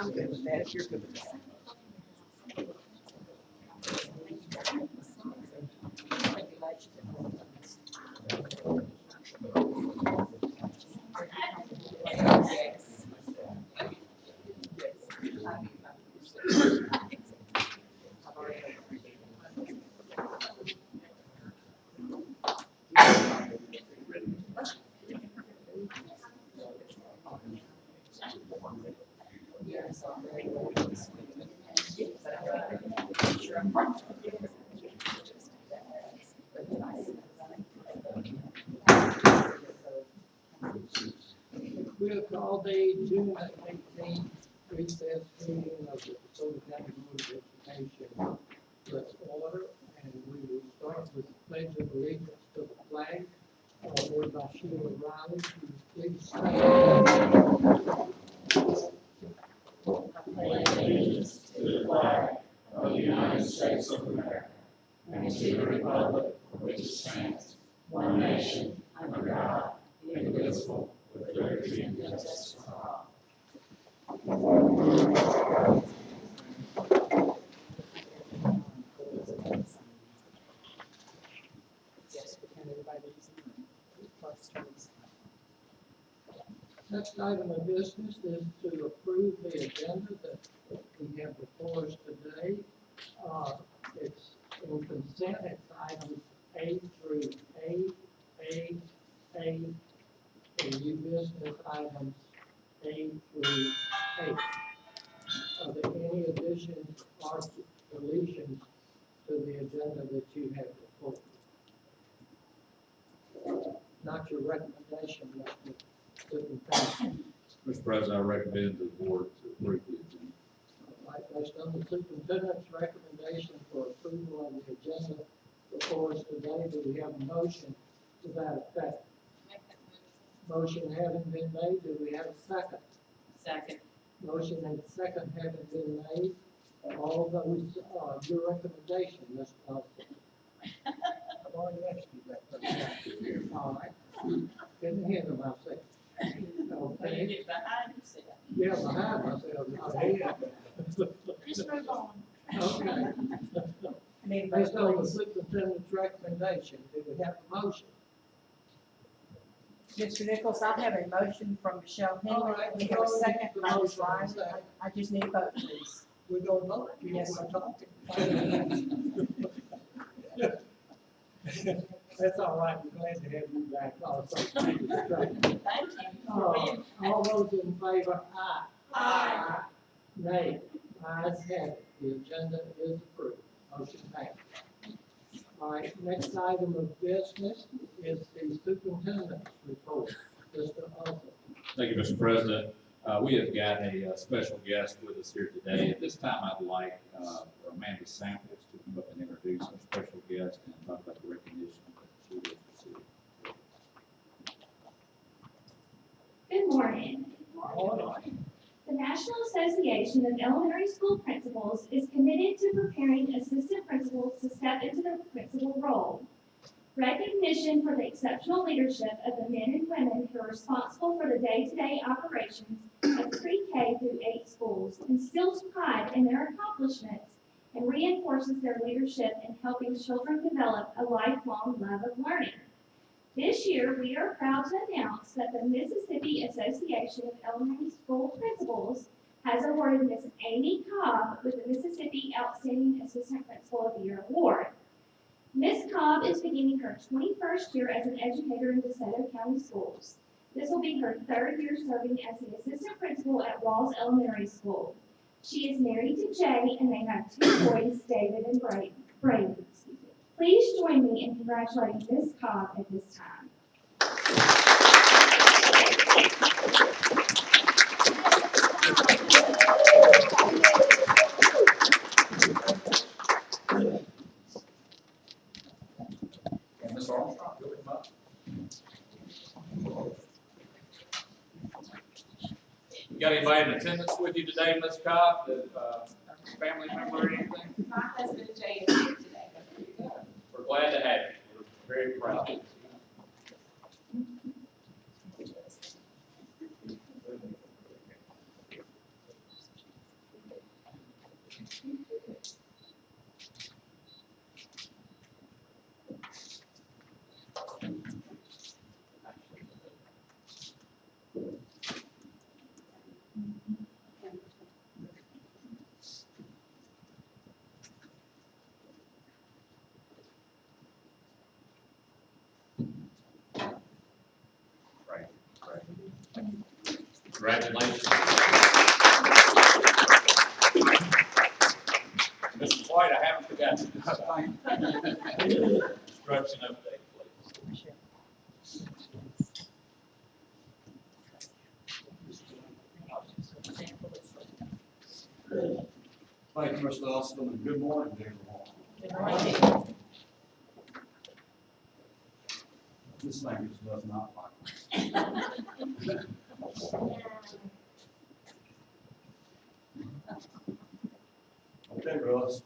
I'm good with that, if you're good with that. We'll call the June 18th recess meeting of the DeSoto County Board of Education to order, and we will start with the pledge of allegiance to the flag, led by Sheila Riley. Please stand. Allegiance to the flag of the United States of America and to the republic for which it stands, one nation, under God, indivisible, with liberty and justice for all. Yes, can everybody plus Next item of business is to approve the agenda that we have before us today. It's in consent, it's items A through A, and new business items A through H. Are there any additions or deletions to the agenda that you have before? Not your recommendation, but the superintendent. Mr. President, I recommend the board to approve the agenda. Right, based on the superintendent's recommendation for approval of the agenda before us today, do we have a motion to that effect? Motion having been made, do we have a second? Second. Motion and second having been made, all of those, your recommendation, Ms. Dawson. I've already asked you that question. All right, didn't hear them, I said. Okay. Yeah, behind myself, not ahead. Just move on. Okay. Based on the superintendent's recommendation, do we have a motion? Mr. Nichols, I have a motion from Michelle All Henry. right, We we've have a already second got the from Ms. motion. Ryan. Second. I just need a vote, please. We don't vote, you Yes. want talking. That's all right, we're glad to have you back also. Thank you. All those in favor, aye. Aye. Nay, ayes have it, the agenda is approved, motion passed. All right, next item of business is the superintendent's report, Mr. Arthur. Thank you, Mr. President. We have got a special guest with us here today. At this time, I'd like Amanda Samples to come up and introduce our special guest and talk about the recognition that she will receive. Good morning. The National Association of Elementary School Principals is committed to preparing assistant principals to step into the principal role. Recognition for the exceptional leadership of the men and women who are responsible for the day-to-day operations of pre-K through 8 schools instills pride in their accomplishments and reinforces their leadership in helping children develop a lifelong love of learning. This year, we are proud to announce that the Mississippi Association of Elementary School Principals has awarded Miss Amy Cobb with the Mississippi Outstanding Assistant Principal of the Year Award. Ms. Cobb is beginning her 21st year as an educator in DeSoto County Schools. This will be her 3rd year serving as the assistant principal at Walls Elementary School. She is married to Jay, and they have 2 boys, David and Brayden. Please join me in congratulating Ms. Cobb at this time. And Ms. Armstrong, you'll come up. You got anybody in attendance with you today, Ms. Cobb, that, family member or anything? My husband Jay is here today. We're glad to have you. We're very proud. Right, right. Congratulations. Mr. White, I haven't forgotten you this time. Instruction update, please. Thank you, Mr. Austin, and good morning to everyone. This language does not like me. Okay, Russ.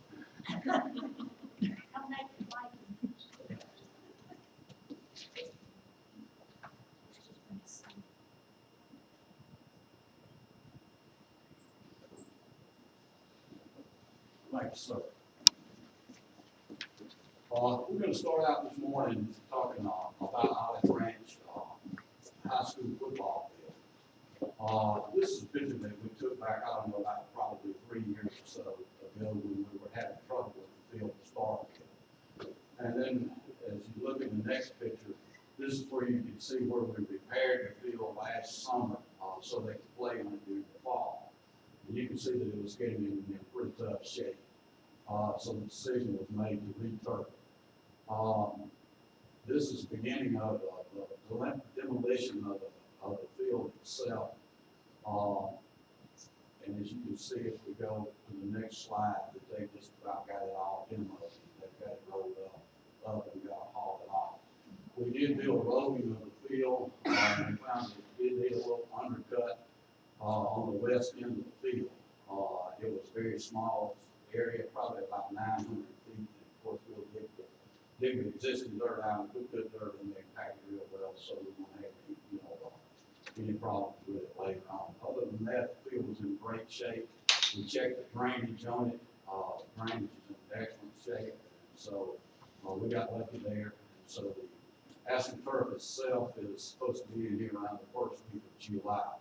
Thank you, sir. We're going to start out this morning talking about Olive Branch High School football field. This is a picture that we took back, I don't know, about probably 3 years or so ago when we were having trouble with the field to start with. And then as you look at the next picture, this is where you can see where we repaired the field last summer so they could play on it during the fall. And you can see that it was getting in pretty tough shape. So the decision was made to re-turf. This is the beginning of the demolition of the field itself. And as you can see, if we go to the next slide, that they just about got it all demoed. They've got it rolled up and got to haul it off. We did do a roading of the field. We found that it did need a little undercut on the west end of the field. It was a very small area, probably about 900 feet. And of course, we'll dig the existing dirt out and put good dirt in there and pack it real well so we won't have any problems with it later on. Other than that, the field was in great shape. We checked the drainage on it. The drainage is in excellent shape. And so we got lucky there. And so the AstroTurf itself is supposed to be in here around the first week of July.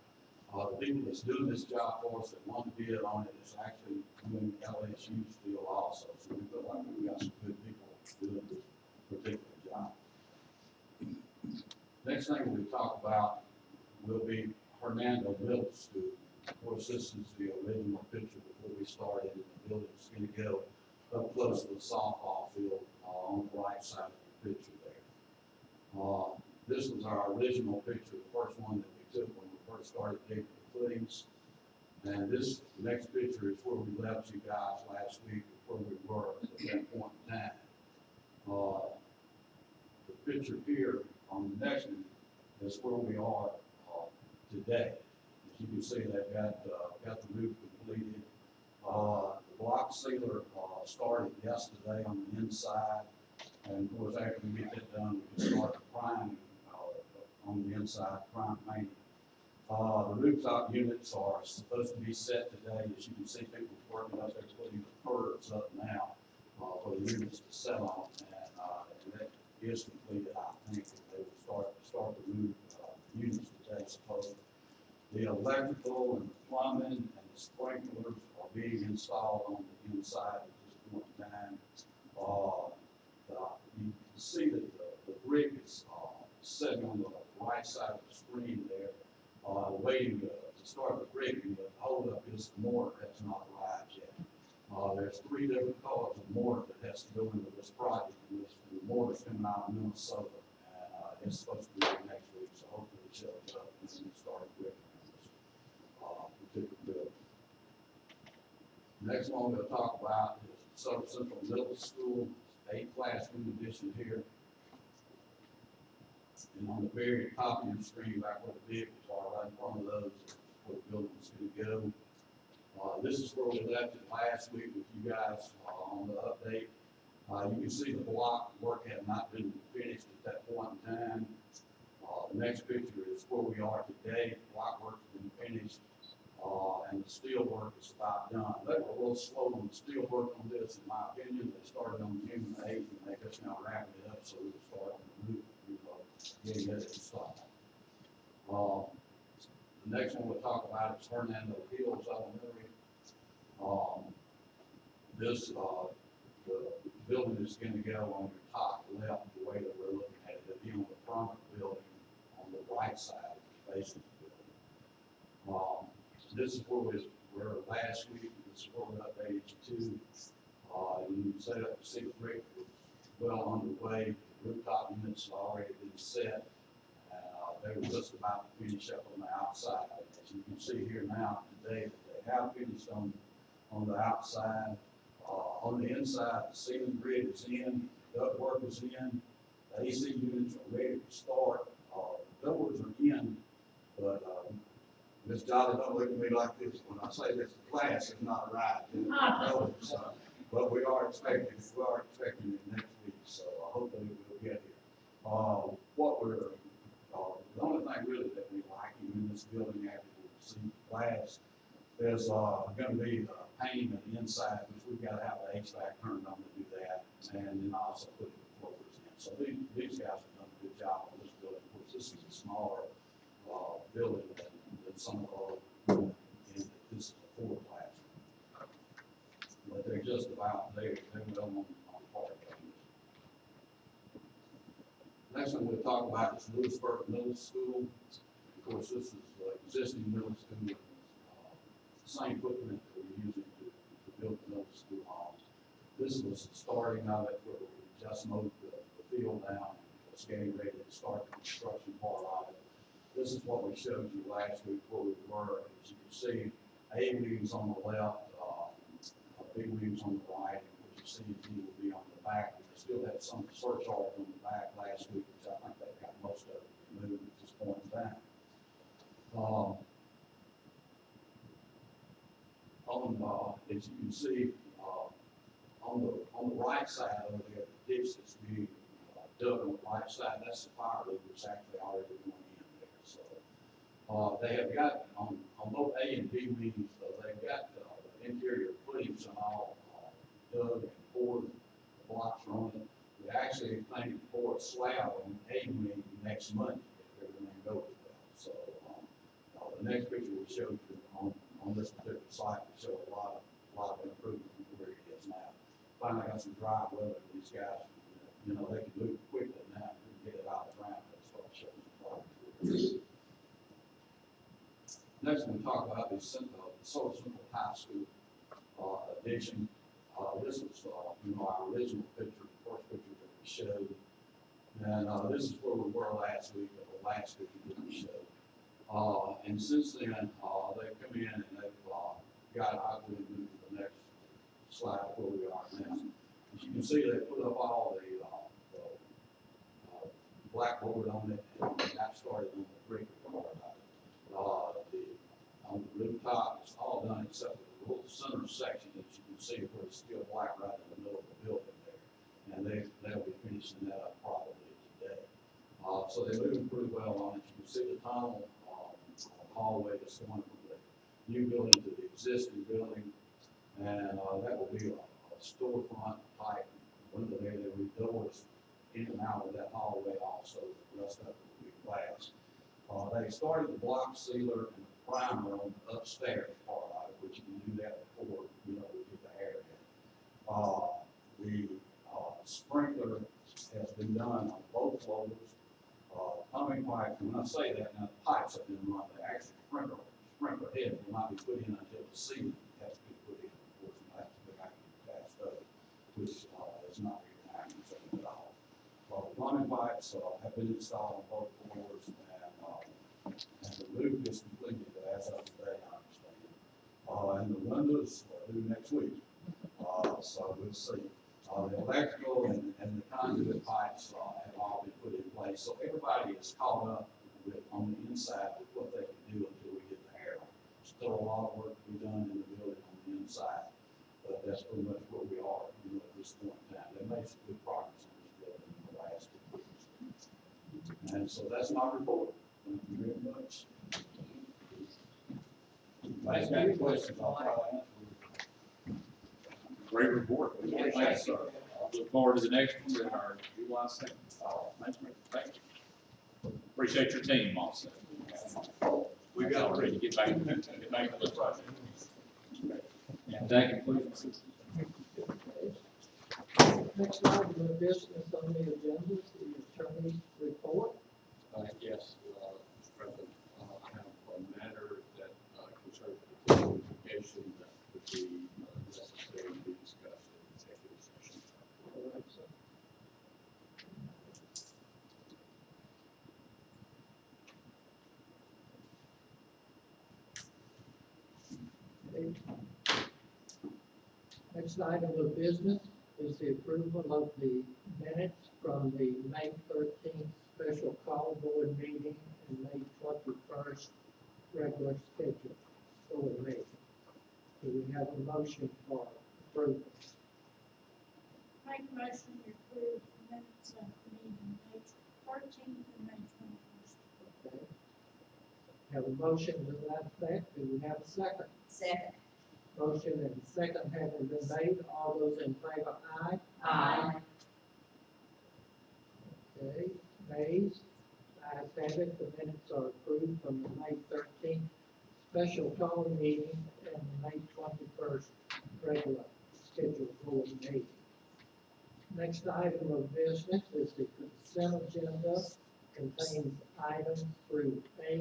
The people that's doing this job for us that want to bid on it is actually doing LSU's field also. So we feel like we got some good people doing this particular job. Next thing we'll talk about will be Hernando Middle School. Of course, this is the original picture before we started, and the building's going to go up close to the softball field on the right side of the picture there. This was our original picture, the first one that we took when we first started digging the footings. And this next picture is where we left you guys last week, where we were at that point in time. The picture here on the next one is where we are today. As you can see, they've got the roof completed. The block sealer started yesterday on the inside. And of course, after we get that done, we can start the priming on the inside, prime painting. The rooftop units are supposed to be set today. As you can see, people working up there putting the curves up now for the units to set on. And that is completed, I think. They will start to move units today, supposedly. The electrical and the plumbing and the sprinklers are being installed on the inside at this point in time. You can see that the brick is sitting on the right side of the screen there, waiting to start the brick. And the holdup is the mortar has not arrived yet. There's 3 different colors of mortar that has to go into this project, and the mortar's coming out of Minnesota, and it's supposed to be here next week, so hopefully it shows up and we start bricking this particular building. Next one we're going to talk about is Southern Central Middle School, 8 classroom addition here. And on the very top of your screen, back where the vehicles are, right in front of those, is where the building's going to go. This is where we left it last week with you guys on the update. You can see the block work had not been finished at that point in time. The next picture is where we are today. Block work's been finished, and the steel work is about done. They were a little slow on the steel work on this, in my opinion. They started on June 8th, and they just now wrapping it up, so we can start on the roof, getting it installed. The next one we'll talk about is Hernando Hills Elementary. The building is gonna go on your top left, the way that we're looking at it. It'll be on the front of the building, on the right side, facing the building. This is where we were last week. This is where we updated you to. You set up the 6th brick was well underway. The rooftop units had already been set. They were just about to finish up on the outside. As you can see here now today, they have finished on the outside. On the inside, the ceiling grid is in, duct work is in, the AC units are ready to start. Doors are in, but Ms. Jolly, don't look at me like this when I say this. The class is not right. But we are expecting it next week, so hopefully we'll get here. The only thing really that we like in this building after we receive the class is going to be the painting of the inside, which we've got to have the HVAC turned on to do that, and then also put the floors in. So these guys have done a good job on this building. Of course, this is a smaller building than some of our, and this is a 4 classroom. But they're just about there. They're well on part of this. Next one we'll talk about is Lewisburg Middle School. Of course, this is existing middle school, same footprint that we're using to build the middle school hall. This was the starting of it, where we just mowed the field down and was getting ready to start the construction part of it. This is what we showed you last week where we were. As you can see, A wings on the left, big wings on the right, and what you see will be on the back. We still had some surcharge on the back last week, which I think they've got most of it removed at this point in time. As you can see, on the right side over there, the ditch that's being dug on the right side, that's the fire loop that's actually already going in there. So they have got on both A and B wings, they've got the interior footings and all dug and poured. The blocks are on it. We actually planning to pour a slab on A wing next Monday if everything goes well. So the next picture we showed you on this particular site, we show a lot of improvement from where it is now. Finally got some dry weather. These guys, they can move quickly now. We can get it out of the ground and start showing some progress. Next one we talk about is DeSoto Central High School addition. This was our original picture, the first picture that we showed. And this is where we were last week, the last picture that we showed. And since then, they've come in and they've I will move to the next slide where we are now. As you can see, they put up all the blackboard on it and got started on the brick part of it. On the rooftop, it's all done except for the little center section that you can see where it's still black right in the middle of the building there. And they'll be finishing that up probably today. So they're moving pretty well on it. You can see the tunnel hallway that's going from the new building to the existing building. And that will be a storefront type window there. There will be doors in and out of that hallway also. The rest of it will be glass. They started the block sealer and the primer on the upstairs part of it, which you can do that before we get the air in. The sprinkler has been done on both floors. Plumbing pipes, when I say that, now the pipes have been run. The actual sprinkler head will not be put in until the ceiling has to be put in. Of course, it has to be passed up, which is not really happening at all. The plumbing pipes have been installed on both floors, and the roof is completed as of today, I understand. And the windows are due next week, so we'll see. The electrical and the conduit pipes have all been put in place, so everybody is caught up on the inside with what they can do until we get the air. Still a lot of work to be done in the building on the inside, but that's pretty much where we are at this point in time. They made some good progress on this building in the last 2 weeks. And so that's my report. Thank you very much. Thanks, got any questions? I'll try to answer. Great report. Thanks, sir. Look forward to the next one in our July second. Thank you. Appreciate your team also. We got ready to get back to the project. And that concludes. Next item of business on the agenda is the attorney's report. Yes, Mr. President, I have a matter that concerns particular litigation that would be necessary to be discussed in executive session. All right, sir. Okay. Next item of business is the approval of the minutes from the May 13th special call board meeting and May 21st regular scheduled board meeting. Do we have a motion for approval? Make a motion to approve the minutes of the meeting, May 13th and May 21st. Okay. Have a motion to that effect. Do we have a second? Second. Motion and second having been made. All those in favor, aye. Aye. Okay, nays? Ayes have it. The minutes are approved from the May 13th special call meeting and the May 21st regular scheduled board meeting. Next item of business is the consent agenda, contains items through A.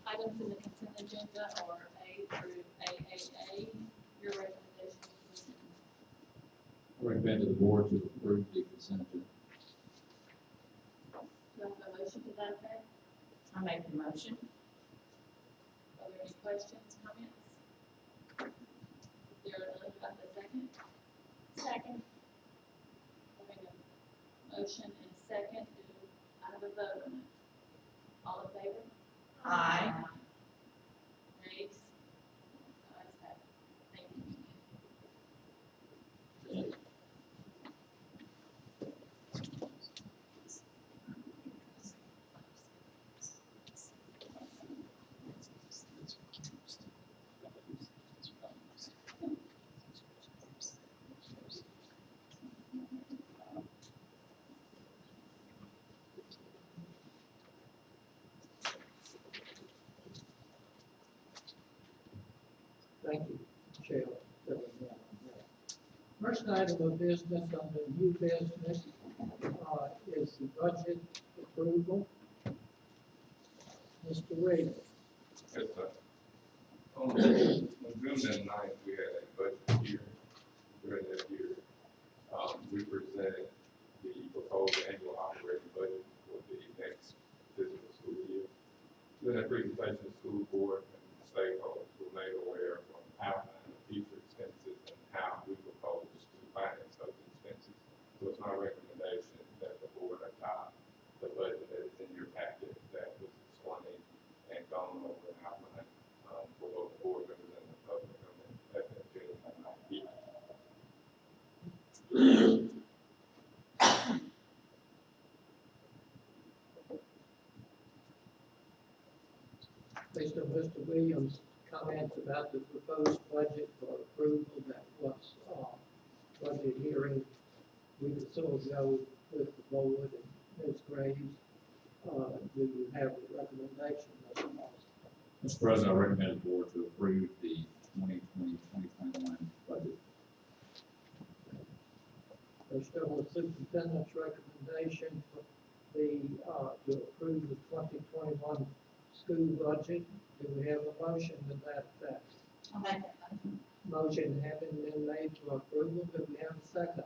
Items in the consent agenda are A through AAA. Your recommendation is I recommend to the board to approve the consent agenda. to have a motion to that effect. I make the motion. Are there any questions, comments? There are none, about the second. Second. Having a motion and second, do I have a vote on it? All in favor? Aye. Nays? Ayes have it. Thank you. Thank you, Michelle, for filling in on that. First item of business under new business, is the budget approval. Mr. Reed. Yes, sir. On June the 9th, we had a budget hearing. During that year, we presented the proposed annual operating budget for the next fiscal school year. During that presentation, the school board and stakeholders were made aware of outline of future expenses and how we propose to finance those expenses. So it's my recommendation that the board adopt the budget that is in your packet that was explained and gone over and outlined for both the board members and the public on that June 9th hearing. Based on Mr. Williams' comments about the proposed budget for approval that was, budget hearing, we could sort of go with the board and Ms. Graves. Do you have a recommendation, Mr. Moss? Mr. President, I recommend the board to approve the 2020-2021 budget. There's still a superintendent's recommendation for the, to approve the 2021 school budget. Do we have a motion to that effect? I'll make that motion. Motion having been made for approval, do we have a second?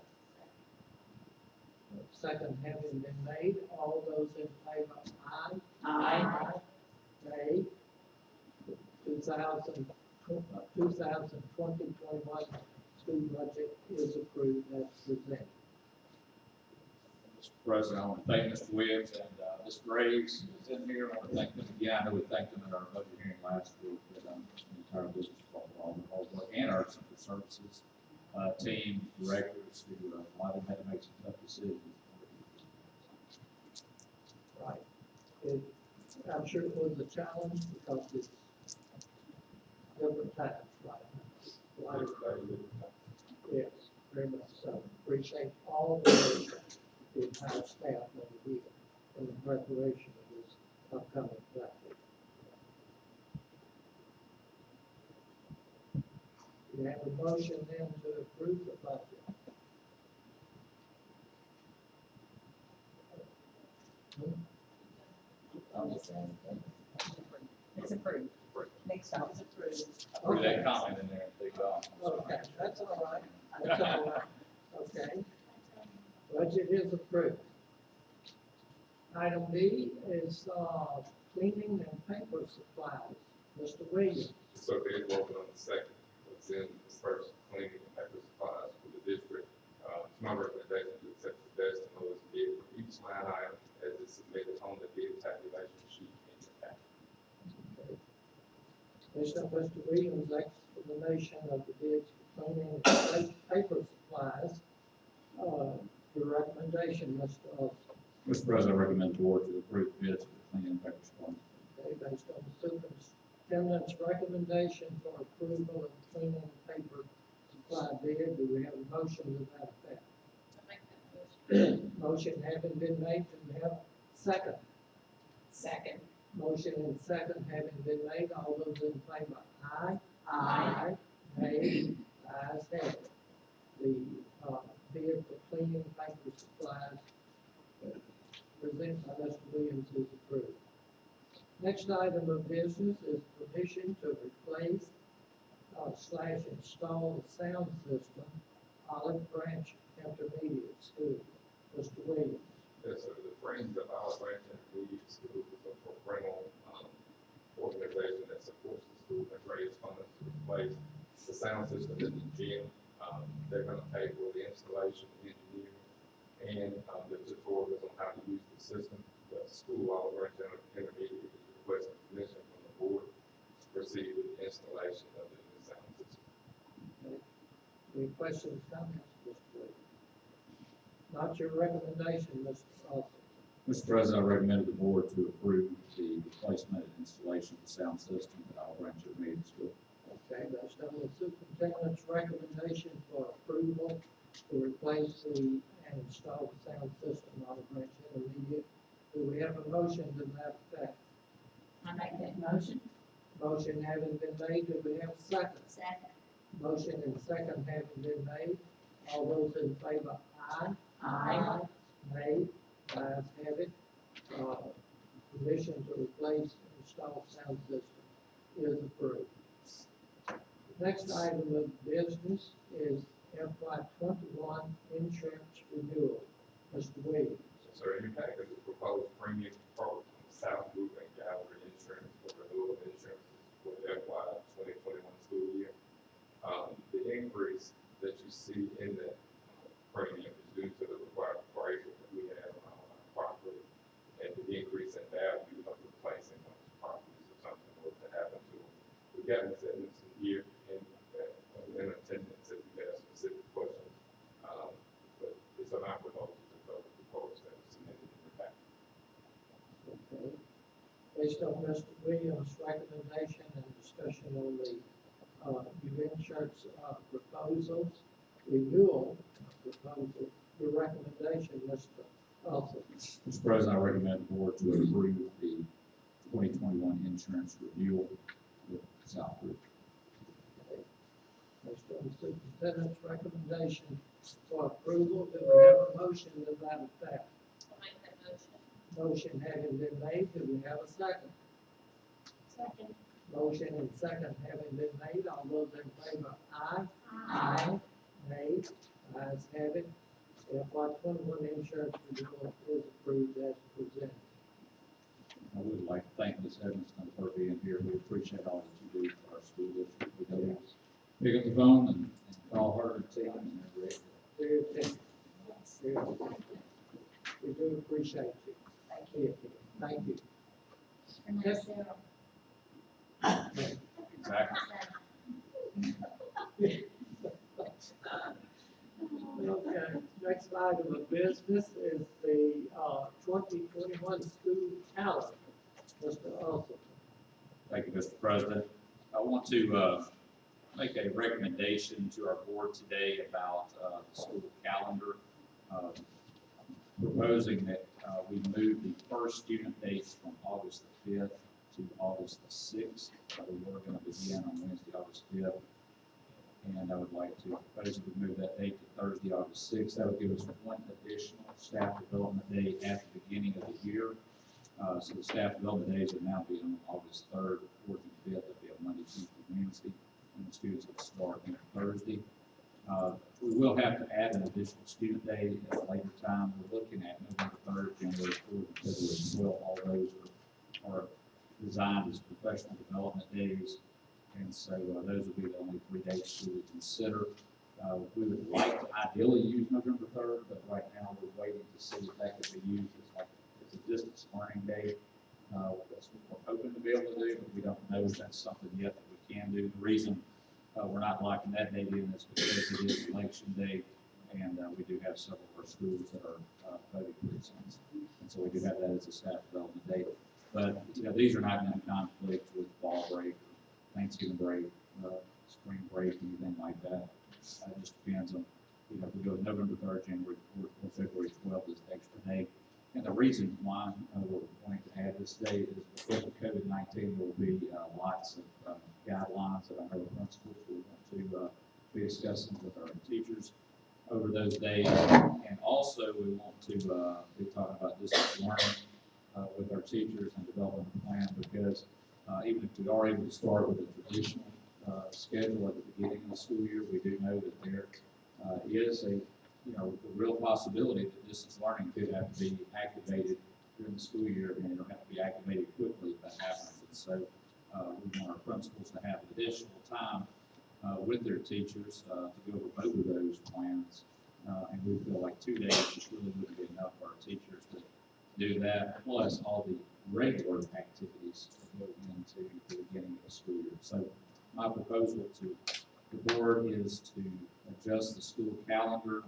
Second having been made, all those in favor, aye? Aye. Nay? 2020-21 school budget is approved as presented. Mr. President, I want to thank Mr. Williams and Ms. Graves, who's in here. I want to thank them again. I know we thanked them at our budget hearing last week, but the entire business for all the hard work, and our central services team, directors, who a lot of them had to make some tough decisions. Right. I'm sure it was a challenge because it's different times right now. A lot of- Yes, very much so. Appreciate all the entire staff over here in the preparation of this upcoming budget. We have a motion then to approve the budget. It's approved. Next time it's approved. Threw that comment in there and they gone. Okay, that's all right. That's all right. Okay. Budget is approved. Item B is, cleaning and paper supplies. Mr. Williams. So they're working on the second, what's in this first cleaning and paper supplies for the district. It's my recommendation to accept the best and lowest bid for each line item as it's submitted on the bid tabulation sheet in your packet. Based on Mr. Williams' explanation of the bids for cleaning and paper supplies, your recommendation, Mr. Austin. Mr. President, I recommend the board to approve bids for the cleaning and paper supplies. Okay, based on the superintendent's recommendation for approval of cleaning and paper supply bid, do we have a motion to that effect? I make that motion. Motion having been made, do we have a second? Second. Motion and second having been made, all those in favor, aye? Aye. Nay, ayes have it. The, bid for cleaning paper supplies presented by Mr. Williams is approved. Next item of business is permission to replace, / install the sound system, Olive Branch Intermediate School. Mr. Williams. Yes, sir. The Friends of Olive Branch Intermediate School is a parental organization that supports the school and raises funds to replace the sound system in the gym. They're going to pay for the installation, engineering, and the tutorials on how to use the system. The school, Olive Branch Intermediate, is requesting permission from the board to proceed with the installation of the new sound system. Okay. Any questions, comments, Mr. Williams? Not your recommendation, Mr. Austin. Mr. President, I recommend the board to approve the replacement and installation of the sound system at Olive Branch Intermediate School. Okay, based on the superintendent's recommendation for approval to replace and install the sound system on the Branch Intermediate, do we have a motion to that effect? I make that motion. Motion having been made, do we have a second? Second. Motion and second having been made, all those in favor, aye? Aye. Nay, ayes have it. Permission to replace and install sound system is approved. Next item of business is FY 21 insurance renewal. Mr. Williams. So in your package is proposed premium quote from South Group and Gallery Insurance for renewal of insurance for the FY 2021 school year. The increase that you see in that premium is due to the required appraisal that we have on our property and the increase in value of replacing those properties if something were to happen to them. We've gotten this here in attendance if you have specific questions. But it's an proposal to vote the proposal that was submitted in the package. Okay. Based on Mr. Williams' recommendation and discussion on the, new insurance, proposals, renewal proposal, your recommendation, Mr. Austin. Mr. President, I recommend the board to approve the 2021 insurance renewal with South Group. Okay. Based on the superintendent's recommendation for approval, do we have a motion to that effect? I make that motion. Motion having been made, do we have a second? Second. Motion and second having been made, all those in favor, aye? Aye. Nay, ayes have it. FY 21 insurance renewal is approved as presented. I would like to thank Ms. Evanston for being here. We appreciate all that you do for our school district. We know you pick up the phone and call her and team and they're ready. Very efficient. Very efficient. We do appreciate you. Thank you. Thank you. And Yes. Sarah. Exactly. Okay, next item of business is the 2021 school calendar. Mr. Olson. Thank you, Mr. President. I want to make a recommendation to our board today about the school calendar. Proposing that we move the first student dates from August the 5th to August the 6th. We were going to begin on Wednesday, August 5th. And I would like to propose that we move that date to Thursday, August 6th. That would give us one additional staff development day at the beginning of the year. So the staff development days would now be on August 3rd, 4th, and 5th. That'd be on Monday, Tuesday, Wednesday, and the students would start on Thursday. We will have to add an additional student day at a later time. We're looking at November 3rd, January 4th, and February 12th. All those are designed as professional development days. And so those would be the only 3 dates we would consider. We would like to ideally use November 3rd, but right now we're waiting to see if that could be used as a distance learning day. That's what we're hoping to be able to do, but we don't know if that's something yet that we can do. The reason we're not locking that date in is because it is election day, and we do have several of our schools that are voting precincts. And so we do have that as a staff development date. But, these are not going to conflict with fall break, Thanksgiving break, spring break, anything like that. It just depends on, if we go November 3rd, January 4th, or February 12th is the extra day. And the reason why we're wanting to add this day is because of COVID-19, there will be lots of guidelines that I know principals will want to be discussing with our teachers over those days. And also we want to be talking about distance learning with our teachers and developing a plan, because even if we are able to start with a traditional schedule at the beginning of the school year, we do know that there is a real possibility that distance learning could have to be activated during the school year, and it'll have to be activated quickly if that happens. And so we want our principals to have additional time with their teachers to go over both of those plans. And we feel like 2 days just really wouldn't be enough for our teachers to do that, plus all the regular activities that go into the beginning of the school year. So my proposal to the board is to adjust the school calendar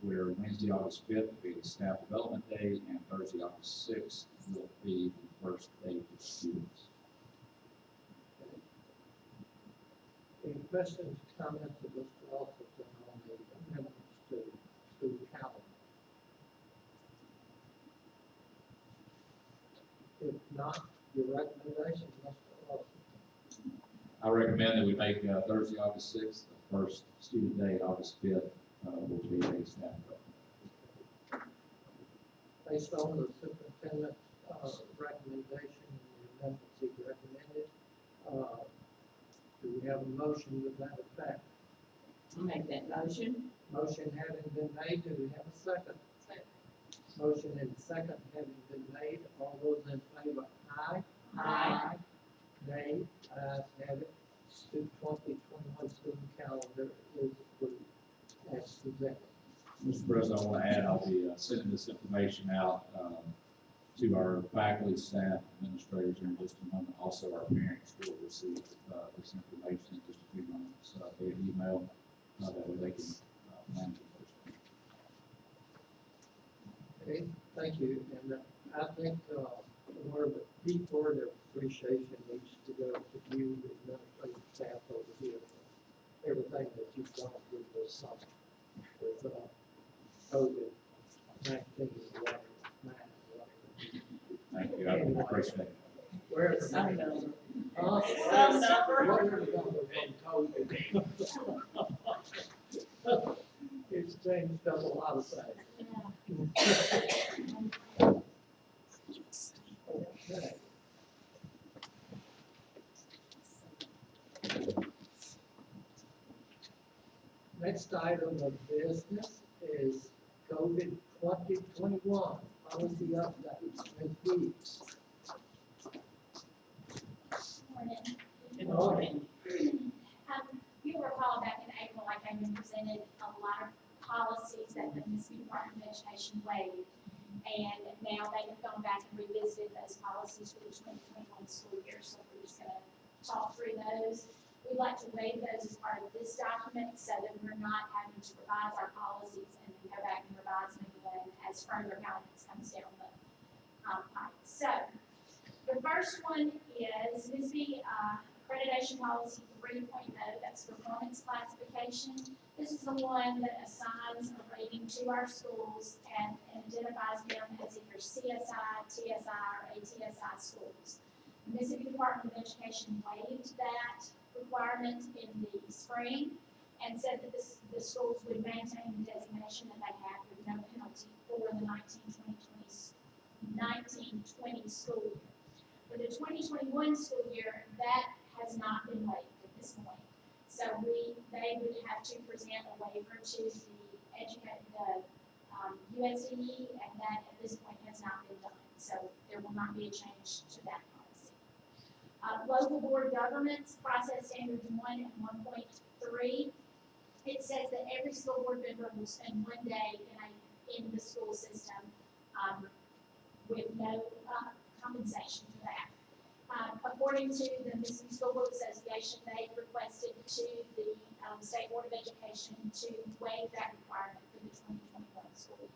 where Wednesday, August 5th will be the staff development day, and Thursday, August 6th will be the first day for students. Any questions, comments of Mr. Olson on the amendments to school calendar? If not, your recommendation, Mr. Olson. I recommend that we make Thursday, August 6th, the first student day, August 5th, will be a staff development. Based on the superintendent's recommendation and the amendments he recommended, do we have a motion with that effect? I'll make that motion. Motion having been made, do we have a second? Second. Motion and second having been made, all those in favor, aye? Aye. Nay, ayes have it. 2021 student calendar is approved as presented. Mr. President, I want to add, I'll be sending this information out to our faculty, staff, administrators here in just a moment. Also, our parents will receive this information in just a few moments via email. That way they can manage it. Okay, thank you. And I think where the key word of appreciation needs to go to you, the administrative staff over here, for everything that you've done through this summer with COVID-19, whatever. Thank you, I appreciate it. Wherever. It's some number. Some number. Whatever number from COVID. It's changed up a lot of things. Okay. Next item of business is COVID 2021 policy updates. Ms. Weeks. Morning. Good morning. You recall back in April, I came and presented a lot of policies that the Mississippi Department of Education waived. And now they have gone back and revisited those policies for the 2021 school year, so we're just gonna talk through those. We'd like to waive those as part of this document so that we're not having to revise our policies and then go back and revise them again as further guidance comes down the pipe. So, the first one is NISB accreditation policy 3.0, that's performance classification. This is the one that assigns a rating to our schools and identifies them as either CSI, TSI, or ATSI schools. The Mississippi Department of Education waived that requirement in the spring and said that the schools would maintain the designation that they have with no penalty for the 1920 school year. For the 2021 school year, that has not been waived at this point. So they would have to present a waiver to the USDE, and that at this point has not been done. So there will not be a change to that policy. Local board governments, process standards 1 and 1.3. It says that every school board member will spend 1 day in the school system with no compensation for that. According to the Mississippi School Board Association, they requested to the State Board of Education to waive that requirement for the 2021 school year.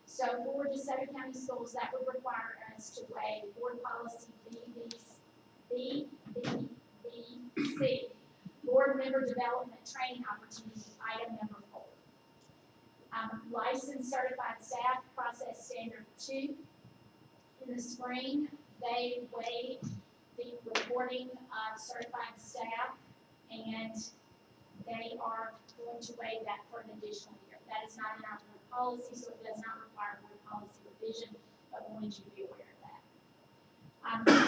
So for DeSoto County Schools, that would require us to waive board policy BBC, board member development training opportunity, item number 4. Licensed certified staff, process standard 2. In the spring, they waived the reporting of certified staff, and they are going to waive that for an additional year. That is not in our board policy, so it does not require board policy revision, but we wanted you to be aware of that.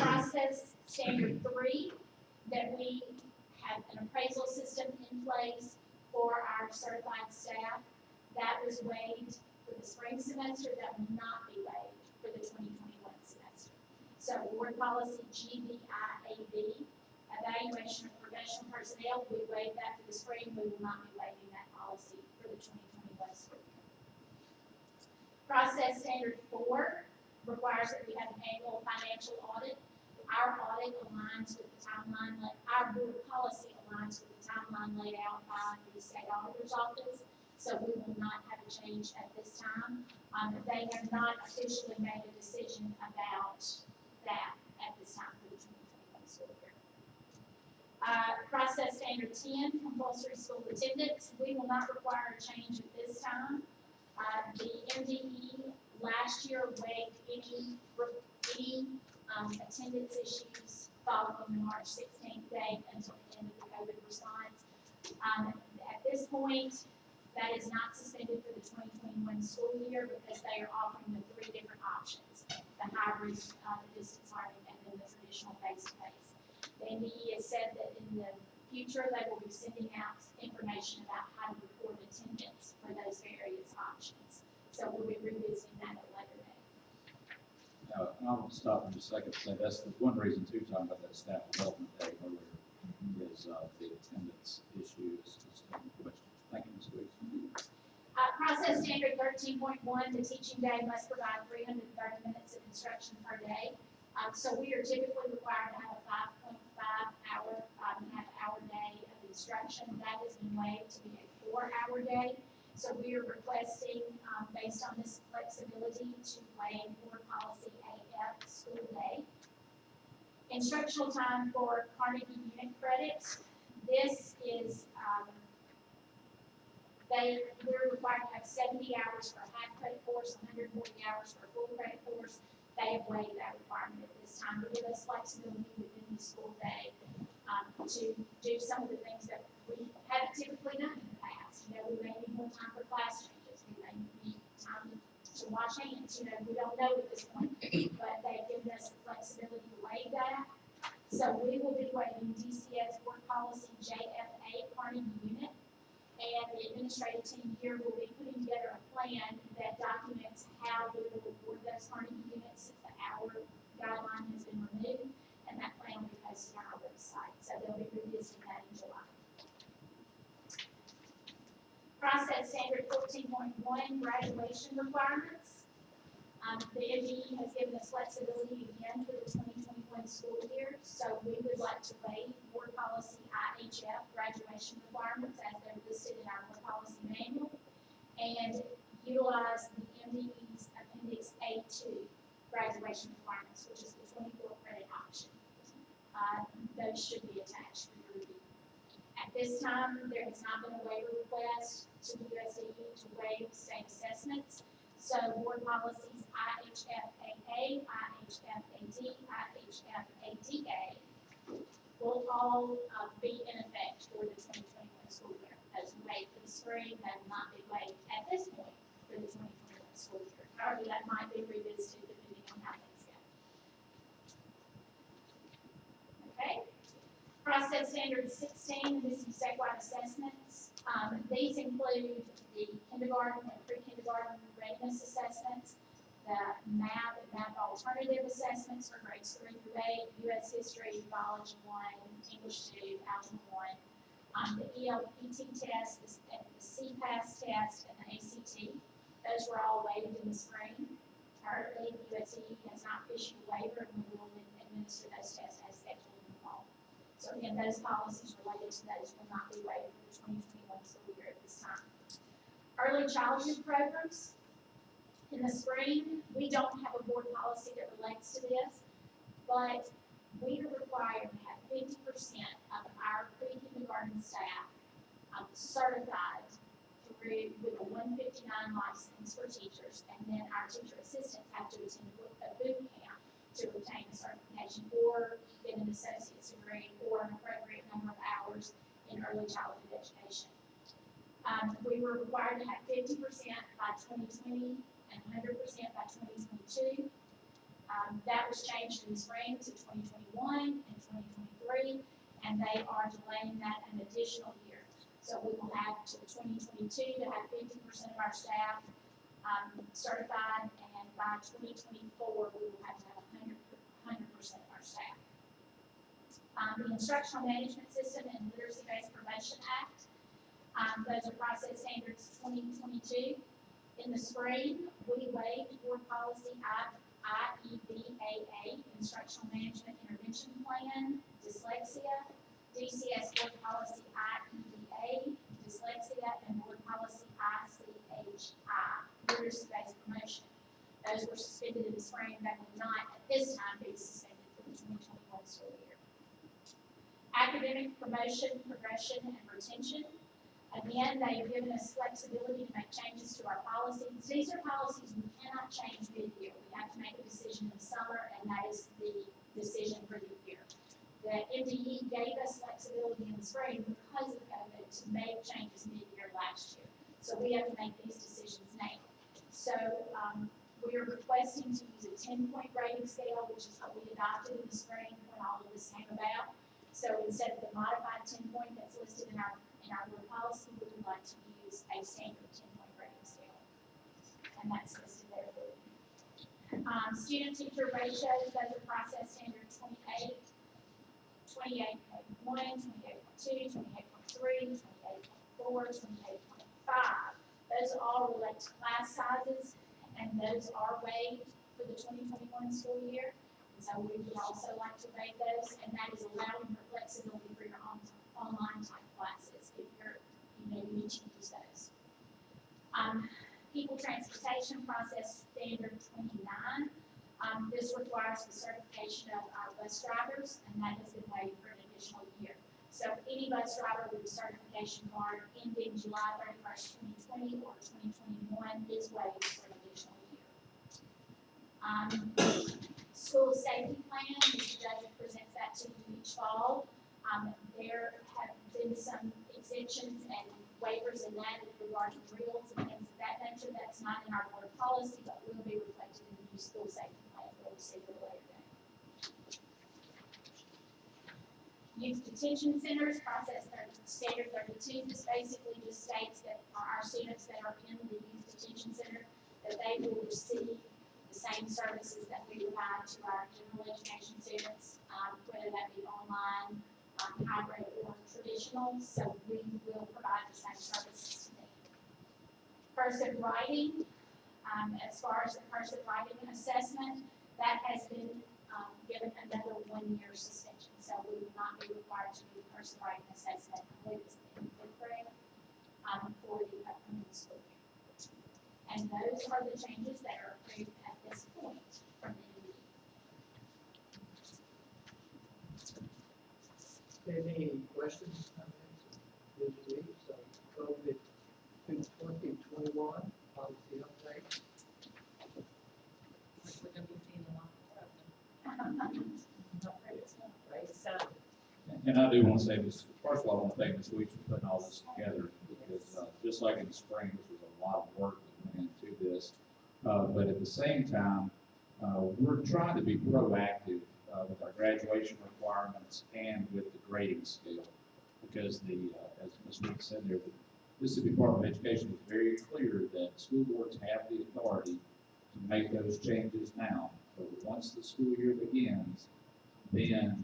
Process standard 3, that we have an appraisal system in place for our certified staff. That was waived for the spring semester. That will not be waived for the 2021 semester. So board policy GBIAB, evaluation of professional personnel, we waive that for the spring. We will not be waiving that policy for the 2021 school year. Process standard 4 requires that we have an annual financial audit. Our audit aligns with the timeline, our board policy aligns with the timeline laid out by the state auditor's office. So we will not have a change at this time. They have not officially made a decision about that at this time for the 2021 school year. Process standard 10, compulsory school attendance. We will not require a change at this time. The MDE last year waived any attendance issues following the March 16th date until the end of the COVID response. At this point, that is not suspended for the 2021 school year because they are offering the 3 different options: the hybrid, the distance learning, and then the traditional face-to-face. The NDE has said that in the future they will be sending out information about how to record attendance for those various options. So we'll be revisiting that at a later date. I'll stop in just a second to say that's the one reason too, talking about that staff development day earlier, is the attendance issue is just a question. Thank you, Ms. Weeks. Process standard 13.1, the teaching day must provide 330 minutes of instruction per day. So we are typically required to have a 5.5-hour day of instruction. That has been waived to be a 4-hour day. So we are requesting, based on this flexibility, to waive board policy AF school day. Instructional time for Carnegie unit credit. This is, we're required to have 70 hours for a half credit course, 140 hours for a full credit course. They have waived that requirement at this time to give us flexibility within the school day to do some of the things that we haven't typically done in the past. You know, we may need more time for class changes. We may need time to wash hands. You know, we don't know at this point, but they've given us the flexibility to waive that. So we will be waiving DCS board policy JFA Carnegie unit. And the administrative team here will be putting together a plan that documents how we will award those Carnegie units since the hour guideline has been removed, and that plan will be posted on our website. So they'll be revisiting that in July. Process standard 14.1, graduation requirements. The MDE has given us flexibility again for the 2021 school year, so we would like to waive board policy IHF graduation requirements as they're listed in our board policy manual, and utilize the MDE's Appendix A2 graduation requirements, which is the 24 credit option. Those should be attached for your review. At this time, there has not been a waiver request to the USDE to waive state assessments. So board policies IHF-AA, IHF-AD, IHF-ADA will all be in effect for the 2021 school year. Those waived for the spring, they will not be waived at this point for the 2021 school year. However, that might be revisited depending on how things go. Okay. Process standard 16, this is statewide assessments. These include the kindergarten and pre-kindergarten readiness assessments, the MAP and MAP alternative assessments for grades 3 through 8, U.S. history, biology 1, English 2, algebra 1, the ELPT test, the CPAS test, and the ACT. Those were all waived in the spring. Currently, the USDE has not issued a waiver, and we will administer those tests as scheduled in the fall. So again, those policies related to those will not be waived for the 2021 school year at this time. Early childhood programs. In the spring, we don't have a board policy that relates to this, but we are required to have 50% of our pre-kindergarten staff certified through with a 159 license for teachers, and then our teacher assistants have to attend a boot camp to obtain a certification or get an associate's degree or an appropriate number of hours in early childhood education. We were required to have 50% by 2020 and 100% by 2022. That was changed in the spring to 2021 and 2023, and they are delaying that an additional year. So we will have to 2022 to have 50% of our staff certified, and by 2024 we will have to have 100% of our staff. The Instructional Management System and Literacy-Based Promotion Act. Those are process standards 2022. In the spring, we waived board policy IEBAA, Instructional Management Intervention Plan, dyslexia, DCS board policy IEBA, dyslexia, and board policy ICHI, literacy-based promotion. Those were suspended in the spring. They will not at this time be suspended for the 2021 school year. Academic promotion, progression, and retention. Again, they have given us flexibility to make changes to our policies. These are policies we cannot change mid-year. We have to make a decision in the summer, and that is the decision for the year. The MDE gave us flexibility in the spring because of COVID to make changes mid-year last year. So we have to make these decisions now. So we are requesting to use a 10-point grading scale, which is what we adopted in the spring when all of this came about. So instead of the modified 10-point that's listed in our board policy, we would like to use a standard 10-point grading scale. And that's listed there for you. Student-teacher ratios, those are process standard 28, 28.1, 28.2, 28.3, 28.4, 28.5. Those all relate to class sizes, and those are waived for the 2021 school year. And so we would also like to waive those, and that is allowing for flexibility for your online type classes if you need to use those. People transportation process standard 29. This requires the certification of our bus drivers, and that has been waived for an additional year. So any bus driver with a certification card ending July 31st, 2020 or 2021 is waived for an additional year. School safety plan, Mr. Judge presents that to you each fall. There have been some exemptions and waivers in that regarding drills and things of that nature. That's not in our board policy, but will be reflected in the new school safety plan that we'll see at a later date. Youth detention centers, process standard 32. This basically just states that for our students that are in the youth detention center, that they will receive the same services that we provide to our general education students, whether that be online, hybrid, or traditional. So we will provide the same services to them. Cursive writing, As far as the cursive writing assessment, that has been, given another 1-year suspension. So we will not be required to do cursive writing assessment, I believe it's in 5th grade, for the upcoming school year. And those are the changes that are approved at this point from the Any questions, comments, visitors, COVID 2021 policy update? We're gonna be seeing a lot more of them. Right, so, And I do want to say this, first of all, I want to thank Ms. Weeks for putting all this together, because just like in the spring, this was a lot of work that went into this. But at the same time, we're trying to be proactive with our graduation requirements and with the grading scale. Because as Ms. Weeks said there, the Mississippi Department of Education is very clear that school boards have the authority to make those changes now. So once the school year begins, then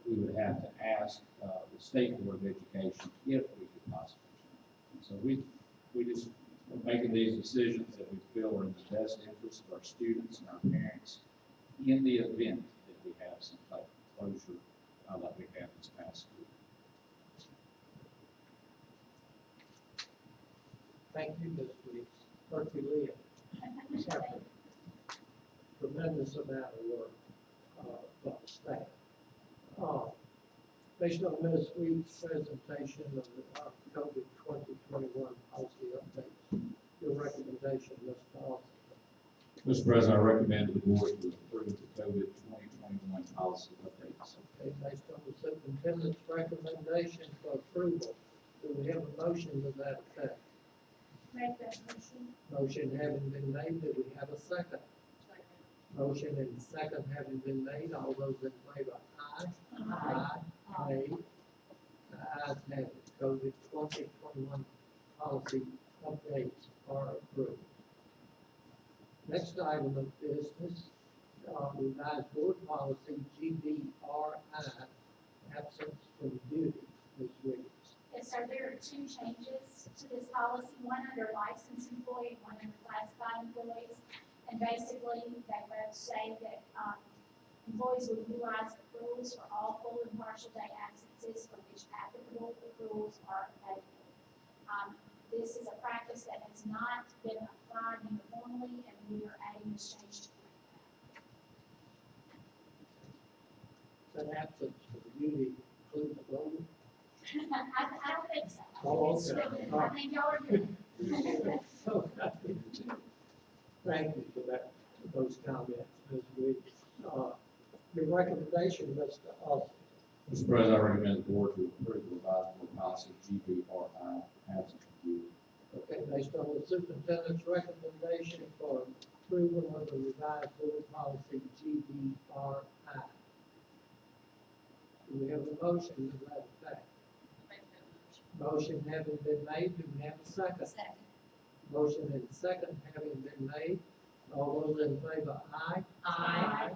we would have to ask the State Board of Education if we could possibly change. And so we just are making these decisions that we feel are in the best interest of our students and our parents in the event that we have some type of closure like we had this past school. Thank you, Ms. Weeks. Dr. Leah, have a tremendous amount of work, by the staff. Based on Ms. Weeks' presentation of the COVID 2021 policy updates, your recommendation, Mr. Austin. Mr. President, I recommend to the board to approve the COVID 2021 policy updates. Okay, based on the superintendent's recommendation for approval, do we have a motion to that effect? Make that motion. Motion having been made, do we have a second? Motion and second having been made, all those in favor, aye? Aye. Nay. The ayes have it. COVID 2021 policy updates are approved. Next item of business, revised board policy GBRI, absence from duty. Ms. Williams. Yes, sir, there are 2 changes to this policy, one under licensed employee, one under classified employees. And basically, they both say that, employees will utilize accruals for all full and partial day absences for which applicable accruals are available. This is a practice that has not been applied uniformly, and we are adding this change to An absence from duty include the voting? I don't think so. Oh, It's okay. really- I think y'all are good. Thank you for that, those comments, Ms. Williams. Your recommendation, Mr. Austin. Mr. President, I recommend the board to approve the revised board policy GBRI, absence from duty. Okay, based on the superintendent's recommendation for approval of the revised board policy GBRI. Do we have a motion to that effect? Motion having been made, do we have a second? second. Motion and second having been made, all those in favor, aye?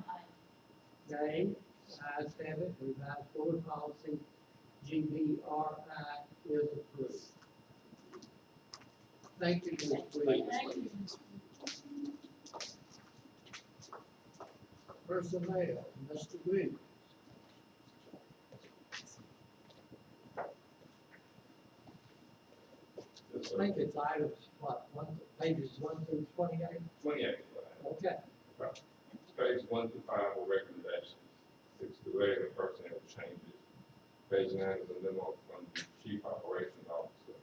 Nay, ayes have it, revised board policy GBRI is approved. Thank you, Ms. Williams. Thank you. Personnel, Mr. Williams. I think it's items, pages 1 through 28? 28. Okay, Page 1 through 5 are recommendations. 6 through 8 are personnel changes. Page 9 is a memo from the Chief Operations Officer,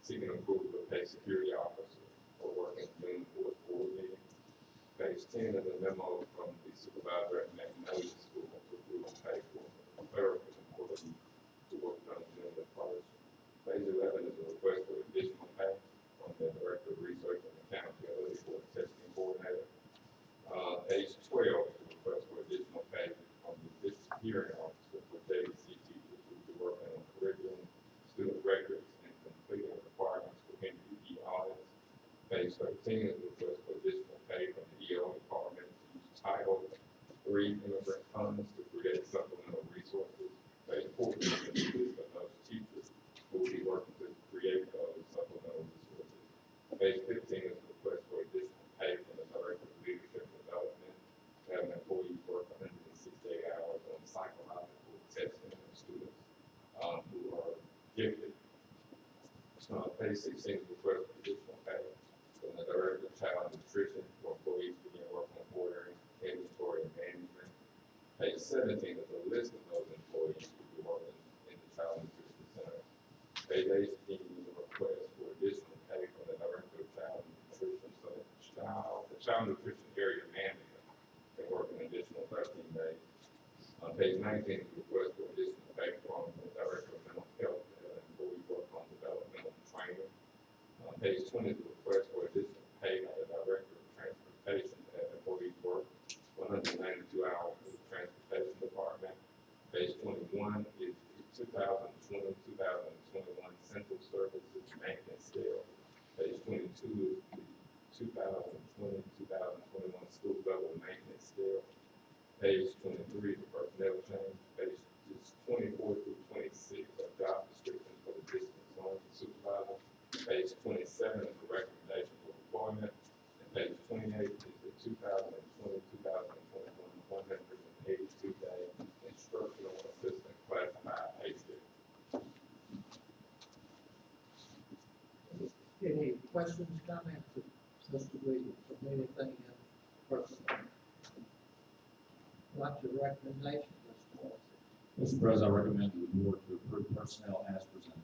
seeking approval to pay security officer for working June 4th board meeting. Page 10 is a memo from the supervisor at Magnolia School to approve and pay for a clerical employee to work on June 1st. Page 11 is a request for additional pay from the Director of Research and Accountability for the testing coordinator. Page 12 is a request for additional pay from the district hearing officer for JDC teachers who will be working on curriculum, student records, and completing requirements for NPE audits. Page 13 is a request for additional pay from the EO department to use Title III immigrant funds to create supplemental resources. Page 14 is a list of those teachers who will be working to create those supplemental resources. Page 15 is a request for additional gifted. Page 16 is request for additional pay from the Director of Child Nutrition for employees to begin working on ordering, inventory, and management. Page 17 is a list of those employees who will be working in the Child Nutrition Center. Page 18 is a request for additional pay from the Director of Child Nutrition, so that the Child Nutrition Area Manager can work an additional 13 days. On page 19 is a request for additional pay from the Director of Mental Health, employee work on developmental training. On page 20 is a request for additional pay by the Director of Transportation, employees work 192 hours in the Transportation Department. Page 21 is 2020-2021 Central Services Maintenance Scale. Page 22 is the 2020-2021 School Level Maintenance Scale. Page 23 is the personnel change. Pages 24 through 26 are job descriptions for the distance learning supervisor. Page 27 is the recommendation for employment. And page 28 is the 2020-2021 182-day instructional assistant classified pay scale. Any questions, comments, Mr. Williams, from anything else personal? What's your recommendation, Mr. Wilson? Mr. President, I recommend the board to approve personnel as presented.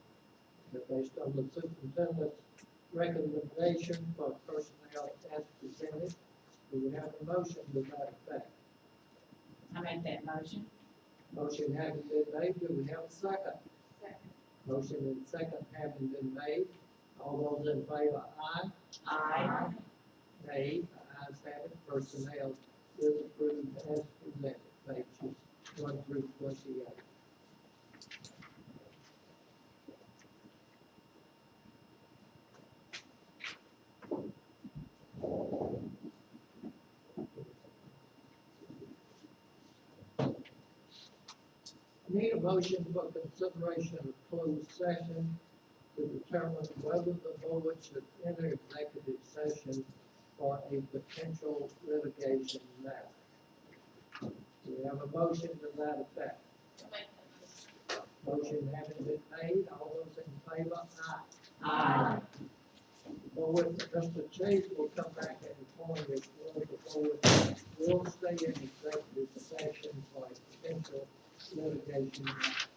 Based on the superintendent's recommendation for personnel as presented, do we have a motion to that effect? I make that motion. Motion having been made, do we have a second? Second. Motion and second having been made, all those in favor, aye? Aye. Nay, the ayes have it, personnel is approved as presented, pages 1 through 28. Need a motion for consideration of closed session to determine whether the board should enter executive session for a potential litigation matter. Do we have a motion to that effect? I make that motion. Motion having been made, all those in favor, aye. Aye. Board, Mr. Chase will come back and inform us whether the board will stay in executive session for a potential litigation matter.